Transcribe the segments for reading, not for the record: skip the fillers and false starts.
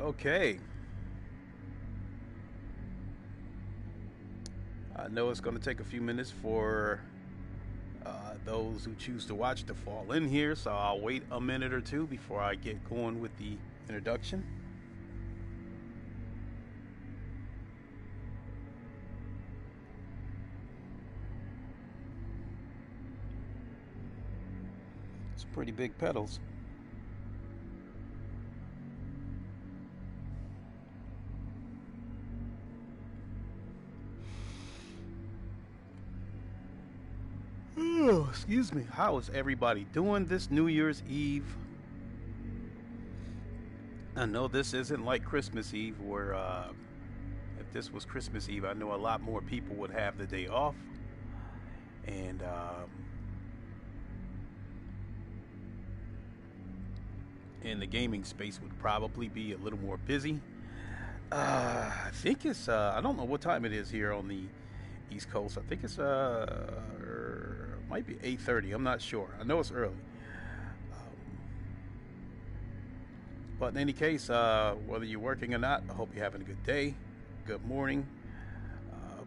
Okay. I know it's going to take a few minutes for those who choose to watch to fall in here, so I'll wait a minute or two before I get going with the introduction. It's pretty big pedals. Oh, excuse me. How is everybody doing this New Year's Eve? I know this isn't like Christmas Eve, where if this was Christmas Eve, I know a lot more people would have the day off, and the gaming space would probably be a little more busy. I think it's I don't know what time it is here on the East Coast. I think it's might be 8:30. I'm not sure. I know it's early. But in any case, whether you're working or not, I hope you're having a good day, good morning. Um,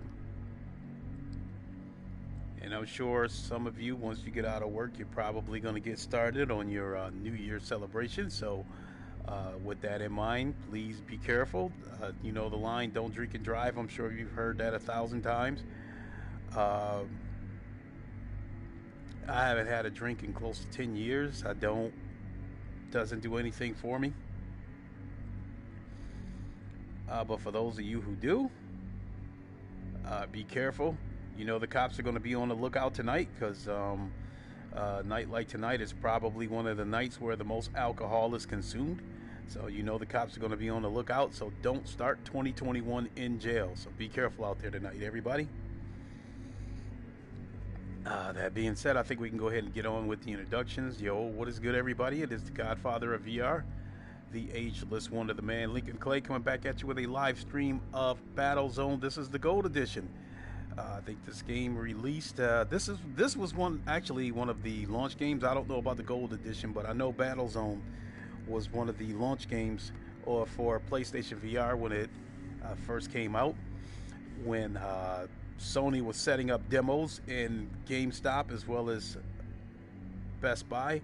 and I'm sure some of you, once you get out of work, you're probably going to get started on your New Year's celebration. So, with that in mind, please be careful. You know the line, don't drink and drive. I'm sure you've heard that 1,000 times. Uh, I haven't had a drink in close to 10 years. I don't, doesn't do anything for me. But for those of you who do, be careful. You know the cops are going to be on the lookout tonight because a night like tonight is probably one of the nights where the most alcohol is consumed. So you know the cops are going to be on the lookout. So don't start 2021 in jail. So be careful out there tonight, everybody. That being said, I think we can go ahead and get on with the introductions. Yo, what is good, everybody? It is the Godfather of VR, the ageless wonder, the man Lincoln Clay, coming back at you with a live stream of Battlezone. This is the Gold Edition. I think this game released. This was one of the launch games. I don't know about the Gold Edition, but I know Battlezone was one of the launch games or for PlayStation VR when it first came out. When Sony was setting up demos in GameStop as well as Best Buy.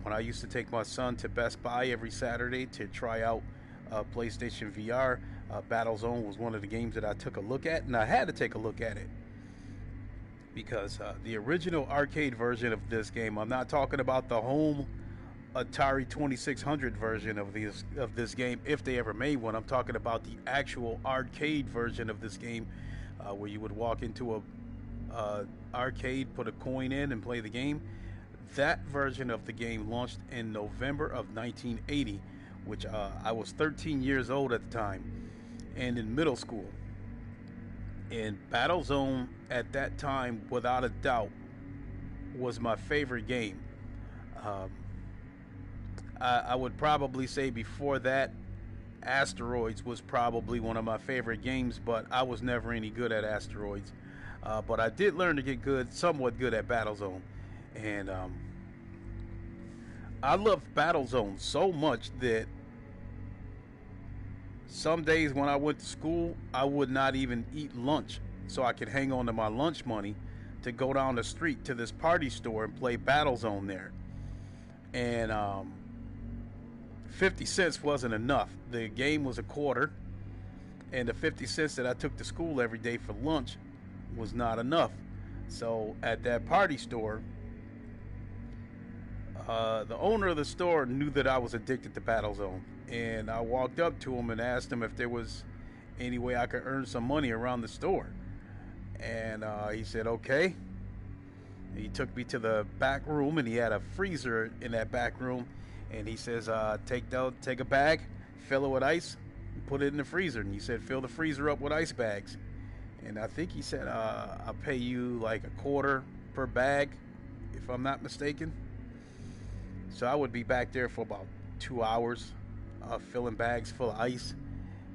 When I used to take my son to Best Buy every Saturday to try out PlayStation VR, Battlezone was one of the games that I took a look at, and I had to take a look at it because the original arcade version of this game, I'm not talking about the home Atari 2600 version of this game, if they ever made one. I'm talking about the actual arcade version of this game, where you would walk into a arcade, put a coin in, and play the game. That version of the game launched in November of 1980, which I was 13 years old at the time and in middle school. And Battlezone at that time, without a doubt, was my favorite game. Um, I would probably say before that, Asteroids was probably one of my favorite games, but I was never any good at Asteroids. But I did learn to get good, somewhat good at Battlezone. And I loved Battlezone so much that some days when I went to school, I would not even eat lunch so I could hang on to my lunch money to go down the street to this party store and play Battlezone there. And 50 cents wasn't enough. The game was a quarter, and the 50 cents that I took to school every day for lunch was not enough. So at that party store, the owner of the store knew that I was addicted to Battlezone, and I walked up to him and asked him if there was any way I could earn some money around the store. And he said, okay. He took me to the back room, and he had a freezer in that back room. And he says, take a bag, fill it with ice, and put it in the freezer. And he said, fill the freezer up with ice bags. And I think he said, I'll pay you like a quarter per bag, if I'm not mistaken. So I would be back there for about 2 hours, filling bags full of ice.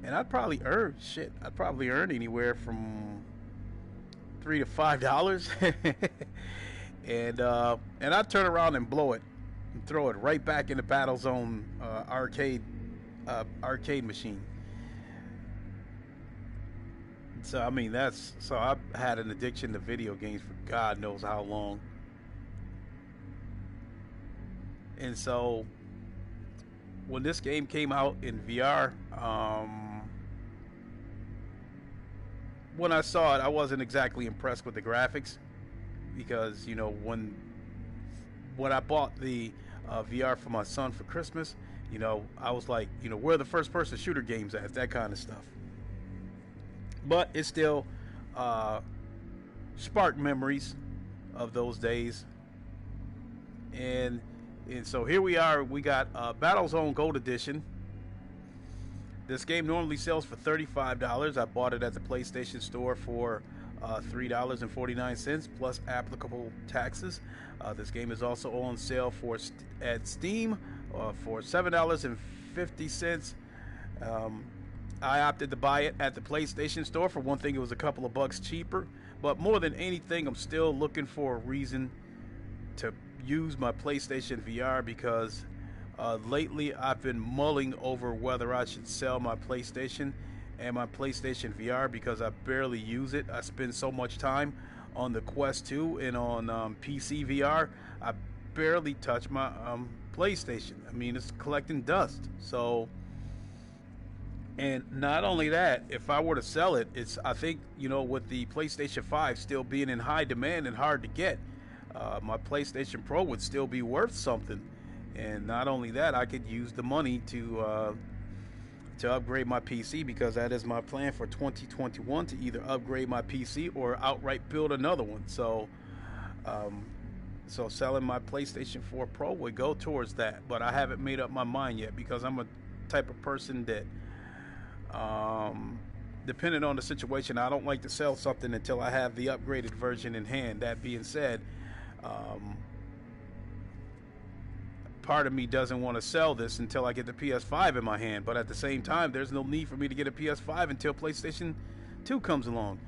And I'd probably earn anywhere from $3 to $5. and I'd turn around and blow it and throw it right back in the Battlezone arcade arcade machine. So I mean, that's so I've had an addiction to video games for God knows how long, and so when this game came out in VR, when I saw it, I wasn't exactly impressed with the graphics because when I bought the VR for my son for Christmas, I was like, where are the first person shooter games at? That kind of stuff. But it still uh, sparked memories of those days, and so here we are. We got Battlezone Gold Edition. This game normally sells for $35. I bought it at the PlayStation Store for $3.49 plus applicable taxes. This game is also on sale at Steam for $7.50. I opted to buy it at the PlayStation Store. For one thing, it was a couple of bucks cheaper. But more than anything, I'm still looking for a reason to use my PlayStation VR because lately I've been mulling over whether I should sell my PlayStation and my PlayStation VR because I barely use it. I spend so much time on the Quest 2 and on PC VR. I barely touch my PlayStation. I mean, it's collecting dust. So, and not only that, if I were to sell it, I think, with the PlayStation 5 still being in high demand and hard to get, my PlayStation Pro would still be worth something. And not only that, I could use the money to upgrade my PC because that is my plan for 2021 to either upgrade my PC or outright build another one. So, selling my PlayStation 4 Pro would go towards that. But I haven't made up my mind yet because I'm a type of person that, depending on the situation, I don't like to sell something until I have the upgraded version in hand. That being said, part of me doesn't want to sell this until I get the PS5 in my hand, but at the same time, there's no need for me to get a PS5 until PlayStation 2 comes along.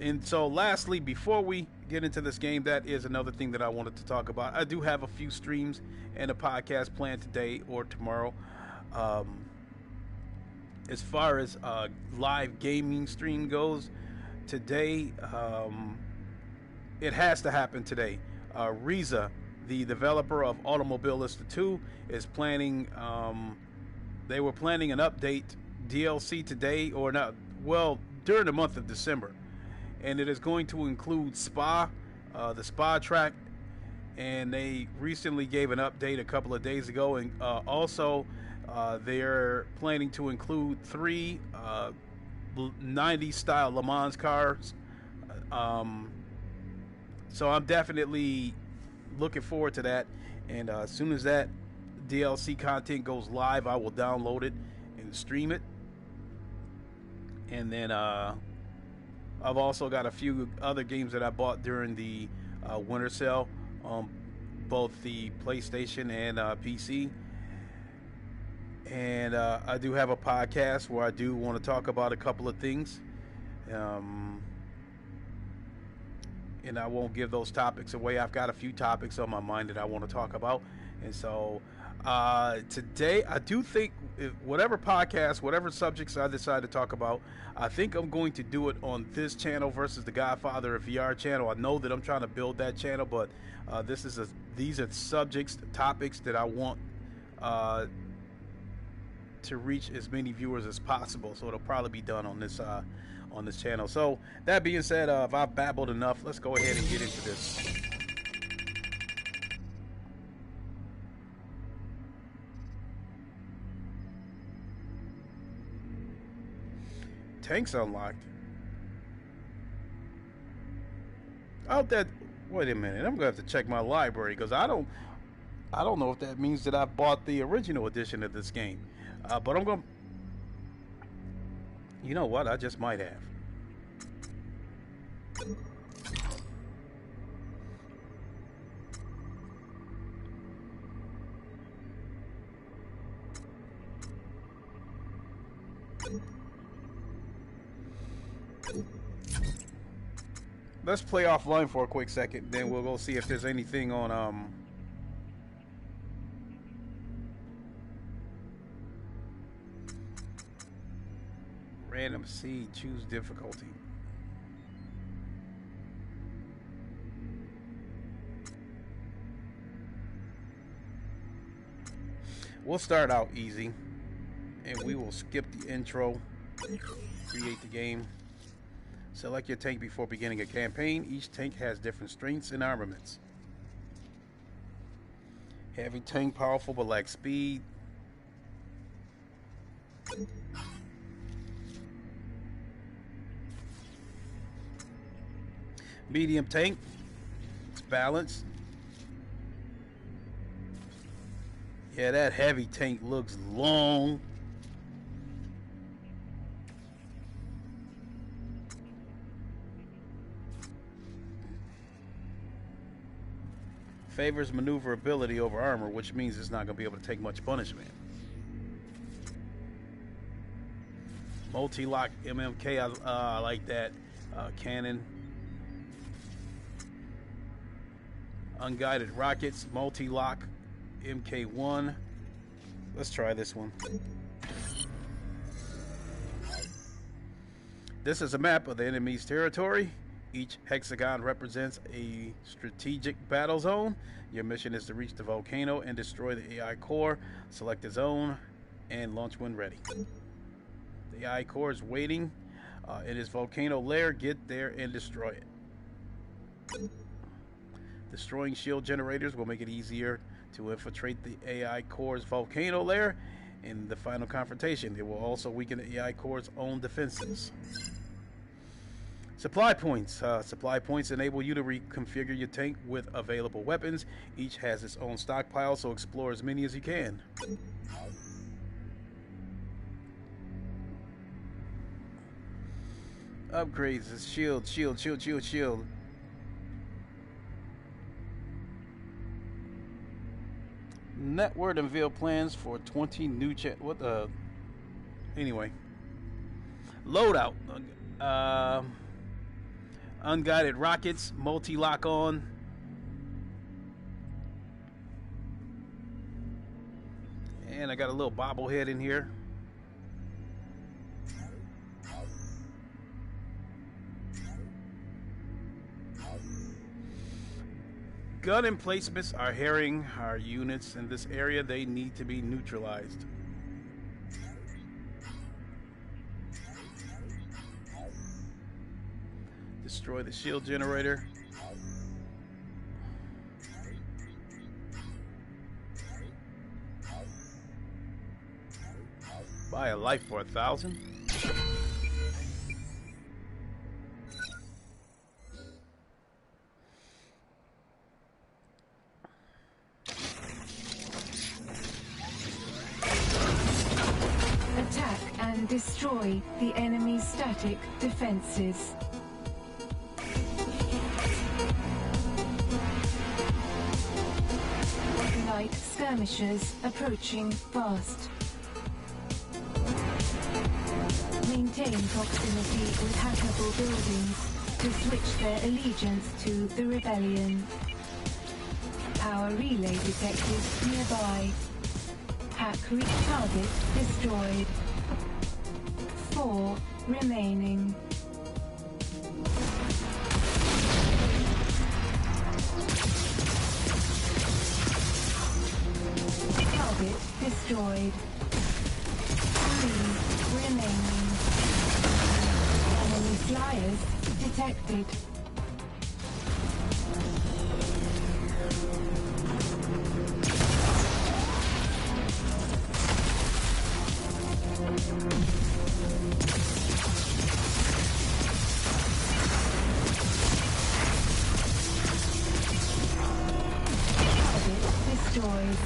And so lastly, before we get into this game, that is another thing that I wanted to talk about. I do have a few streams and a podcast planned today or tomorrow. As far as live gaming stream goes, today, it has to happen today. Riza, the developer of Automobilista 2, is planning. They were planning an update DLC today, or not? Well, during the month of December, and it is going to include Spa, the Spa track, and they recently gave an update a couple of days ago, and also they're planning to include 3 90s style Le Mans cars. So I'm definitely looking forward to that, and as soon as that DLC content goes live, I will download it and stream it. And then I've also got a few other games that I bought during the winter sale on both the PlayStation and PC. And I do have a podcast where I do want to talk about a couple of things. And I won't give those topics away. I've got a few topics on my mind that I want to talk about. And so today, I do think whatever podcast, whatever subjects I decide to talk about, I think I'm going to do it on this channel versus the Godfather of VR channel. I know that I'm trying to build that channel, but these are subjects, topics that I want to reach as many viewers as possible. So it'll probably be done on this channel. So that being said, if I've babbled enough, let's go ahead and get into this. Tanks unlocked. Oh, wait a minute. I'm gonna have to check my library because I don't know if that means that I bought the original edition of this game. But I'm gonna. You know what? I just might have. Let's play offline for a quick second, then we'll go see if there's anything on Random seed. Choose difficulty. We'll start out easy, and we will skip the intro. Create the game. Select your tank before beginning a campaign. Each tank has different strengths and armaments. Heavy tank, powerful but lacks speed. Medium tank, it's balanced. Yeah, that heavy tank looks long. Favors maneuverability over armor, which means it's not going to be able to take much punishment. Multi-lock MMK, I like that. Cannon. Unguided rockets, multi-lock MK1. Let's try this one. This is a map of the enemy's territory. Each hexagon represents a strategic battle zone. Your mission is to reach the volcano and destroy the AI core. Select a zone and launch when ready. The AI core is waiting in its volcano lair. Get there and destroy it. Destroying shield generators will make it easier to infiltrate the AI core's volcano lair in the final confrontation. It will also weaken the AI core's own defenses. Supply points. Supply points enable you to reconfigure your tank with available weapons. Each has its own stockpile, so explore as many as you can. Upgrades is shield, shield, shield, shield, shield. Network unveil plans for 20 new anyway. Loadout. Unguided rockets, multi-lock on. And I got a little bobblehead in here. Gun emplacements are herring our units in this area. They need to be neutralized. Destroy the shield generator. Buy a life for 1,000. Attack and destroy the enemy's static defenses. Light skirmishers approaching fast. Maintain proximity with hackable buildings to switch their allegiance to the rebellion. Power relay detected nearby. Hack reach target destroyed. 4 remaining. Target destroyed. 3 remaining. Enemy flyers detected. Destroyed.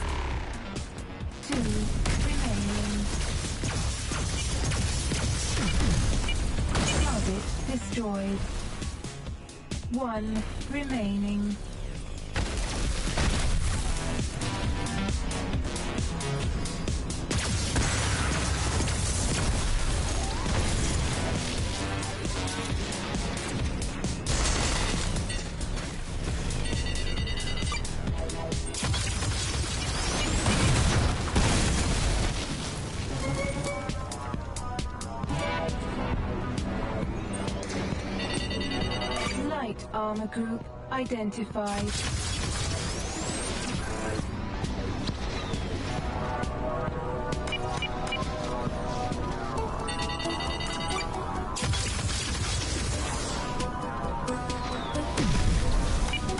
2 remaining. Target destroyed. 1 remaining. Light armor group identified.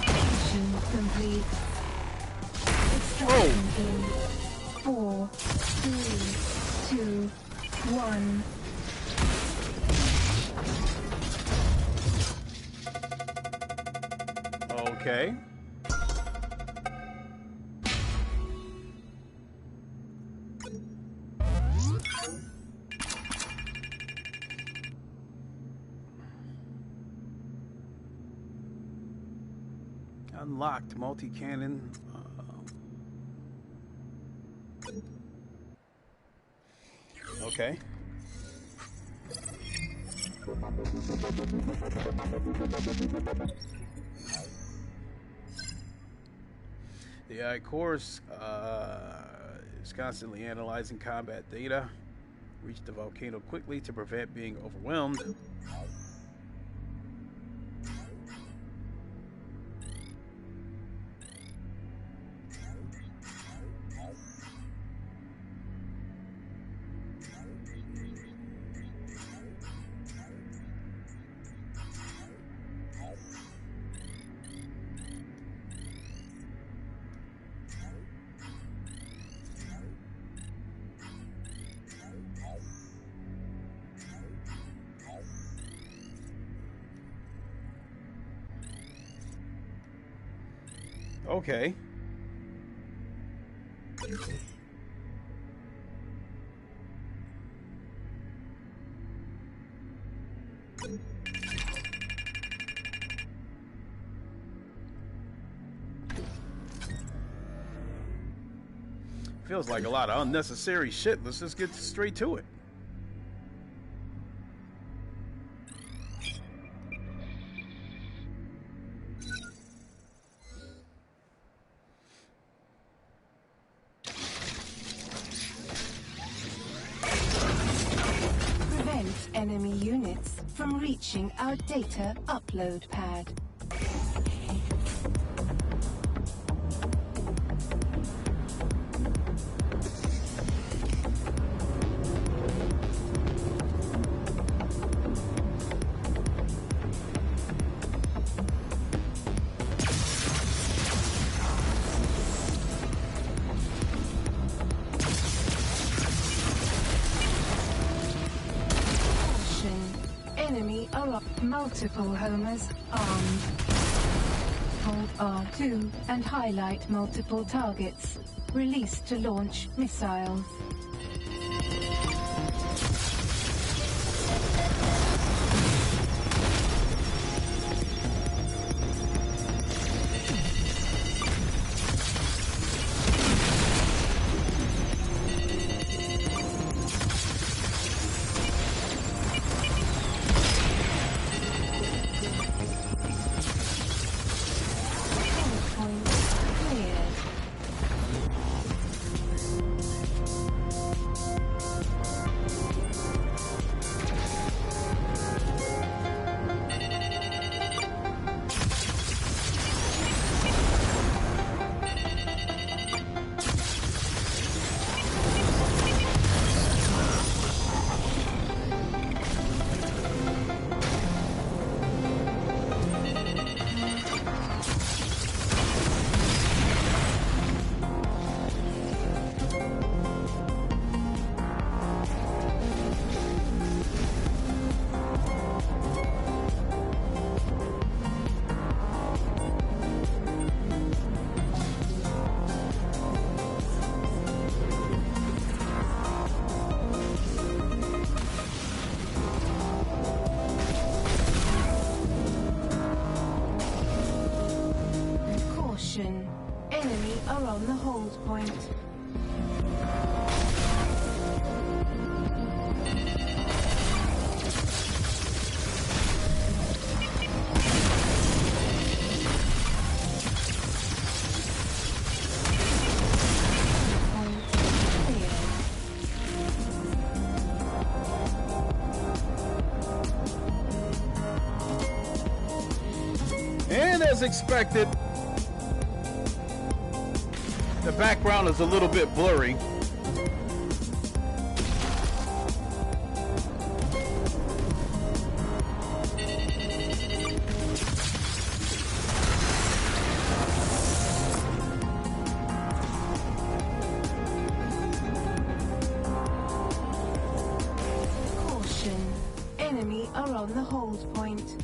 Mission complete. Extraction in 4, 3, 2, 1. Okay. Unlocked multi-cannon. Okay. The AI course is constantly analyzing combat data. Reach the volcano quickly to prevent being overwhelmed. Okay. Feels like a lot of unnecessary shit. Let's just get straight to it. Prevent enemy units from reaching our data upload pad. Multiple homers armed. Hold R2 and highlight multiple targets. Release to launch missiles. Enemy are on the hold point. was expected. The background is a little bit blurry. Caution. Enemy are on the hold point.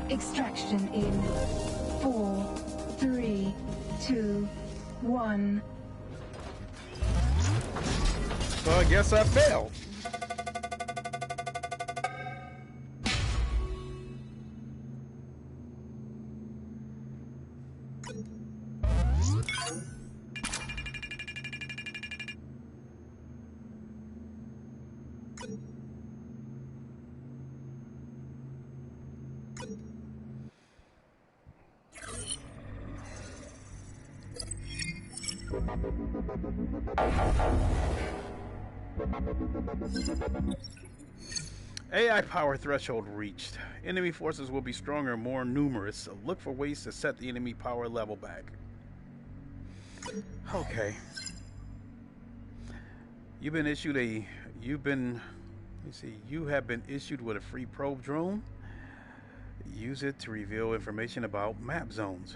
Extraction in 4, 3, 2, 1. So I guess I failed. AI power threshold reached. Enemy forces will be stronger and more numerous, so look for ways to set the enemy power level back. Okay. You have been issued with a free probe drone. Use it to reveal information about map zones.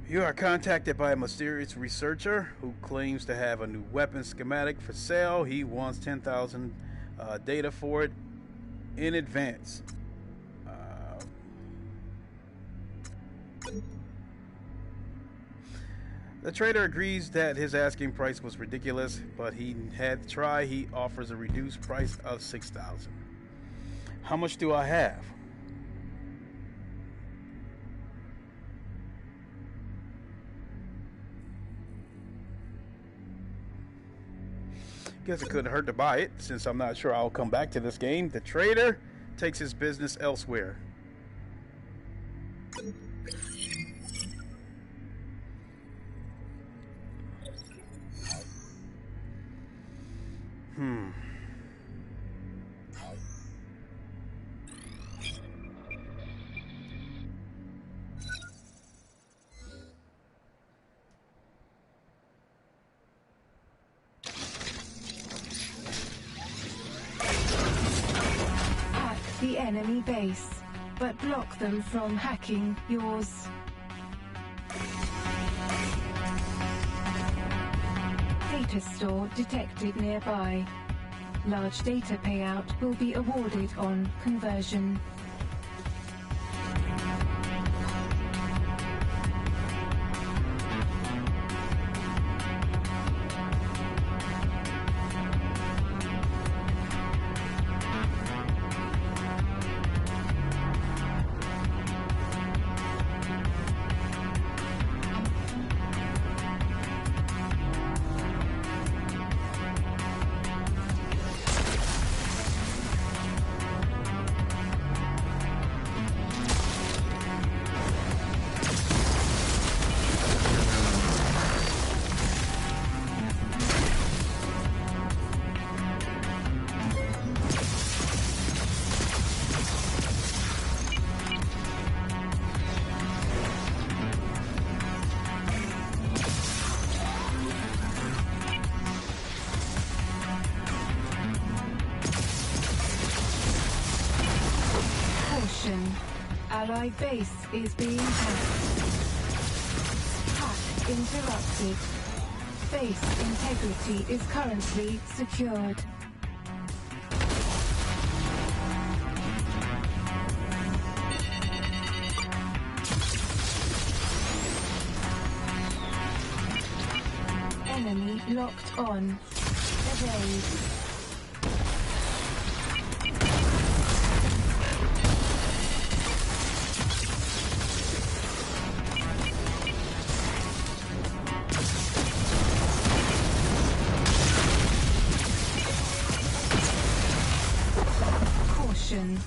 You are contacted by a mysterious researcher who claims to have a new weapon schematic for sale. He wants 10,000 data for it in advance. The trader agrees that his asking price was ridiculous, but he had to try. He offers a reduced price of 6,000. How much do I have? Guess it couldn't hurt to buy it, since I'm not sure I'll come back to this game. The trader takes his business elsewhere. The enemy base, but block them from hacking yours. Data store detected nearby. Large data payout will be awarded on conversion. Allied base is being hacked. Hack interrupted. Base integrity is currently secured. Enemy locked on. Evade. Caution.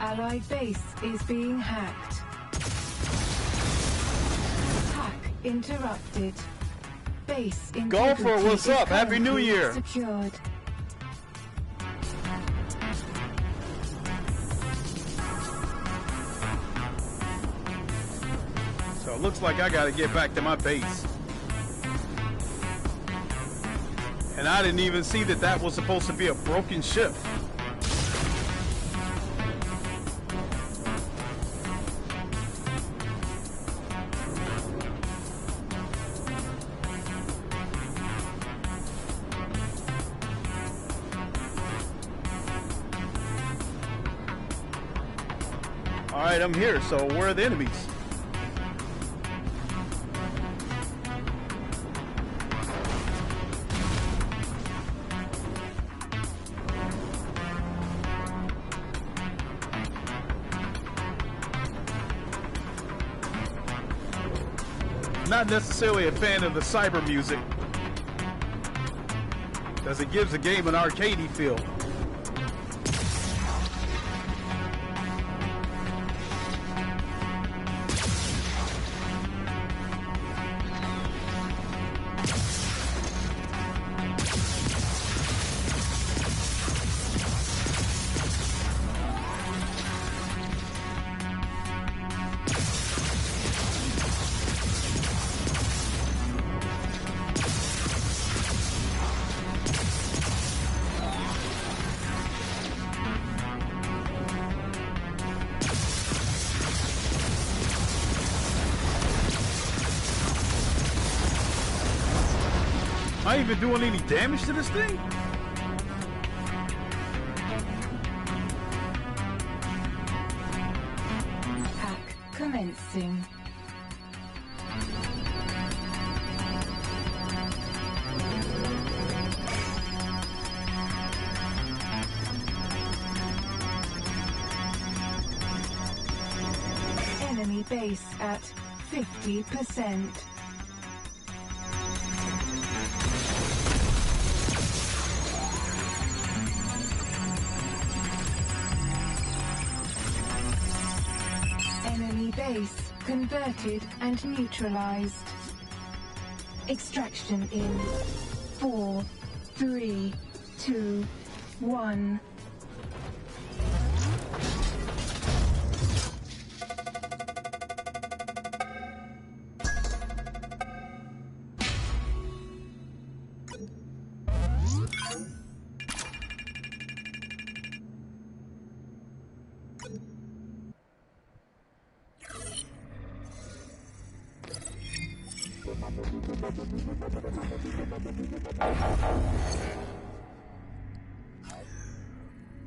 Allied base is being hacked. Hack interrupted. Base Go for it. What's up? Happy New Year. Secured. So it looks like I got to get back to my base. And I didn't even see that that was supposed to be a broken ship. Alright, I'm here, so where are the enemies? Not necessarily a fan of the cyber music, as it gives the game an arcadey feel. Am I even doing any damage to this thing? Hack commencing. Enemy base at 50%. Enemy base converted and neutralized. Extraction in 4, 3, 2, 1.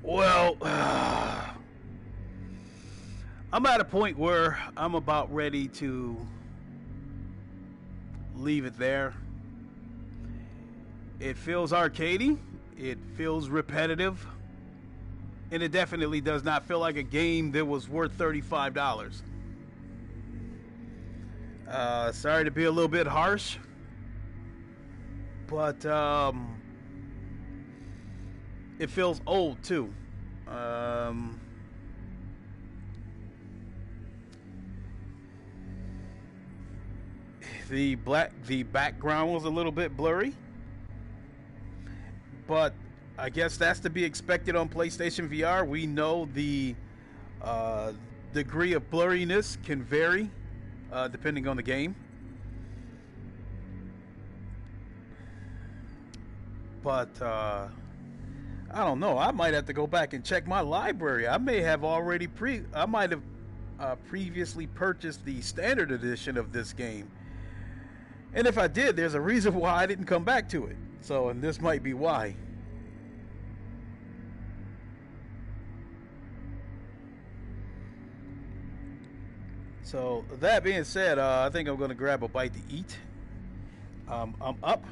Well, I'm at a point where I'm about ready to leave it there. It feels arcadey, it feels repetitive, and it definitely does not feel like a game that was worth $35. Sorry to be a little bit harsh, but it feels old too. The background was a little bit blurry, but I guess that's to be expected on PlayStation VR. We know the degree of blurriness can vary depending on the game. But I don't know. I might have to go back and check my library. I may have already I might have previously purchased the standard edition of this game. And if I did, there's a reason why I didn't come back to it. So, and this might be why. So, that being said, I think I'm going to grab a bite to eat. I'm up,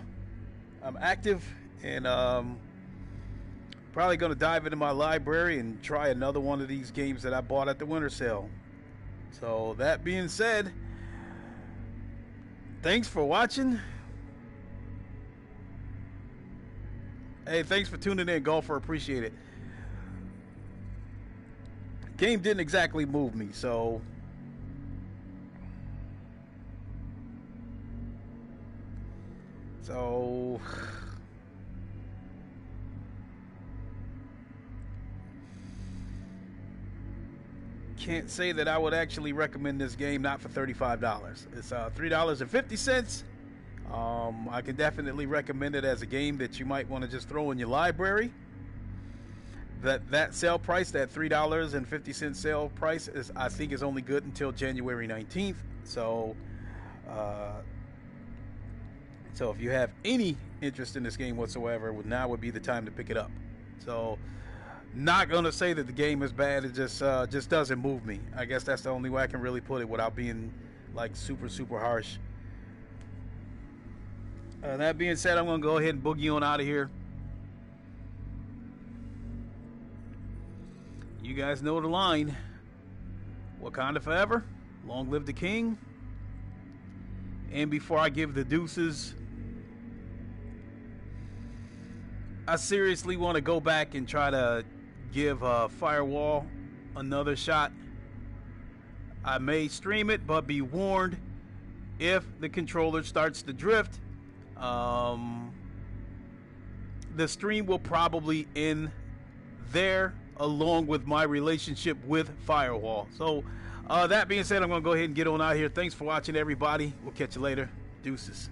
I'm active, and probably going to dive into my library and try another one of these games that I bought at the winter sale. So, that being said, thanks for watching. Hey, thanks for tuning in, Golfer. Appreciate it. Game didn't exactly move me, so can't say that I would actually recommend this game not for $35. It's $3.50. I can definitely recommend it as a game that you might want to just throw in your library. That sale price, that $3.50 sale price, is, I think, is only good until January 19th. So if you have any interest in this game whatsoever, now would be the time to pick it up. So, not gonna say that the game is bad. It just doesn't move me. I guess that's the only way I can really put it without being like super harsh. That being said, I'm gonna go ahead and boogie on out of here. You guys know the line. Wakanda forever. Long live the king. And before I give the deuces, I seriously want to go back and try to give Firewall another shot. I may stream it, but be warned, if the controller starts to drift, the stream will probably end there, along with my relationship with Firewall. So that being said, I'm going to go ahead and get on out here. Thanks for watching, everybody. We'll catch you later. Deuces.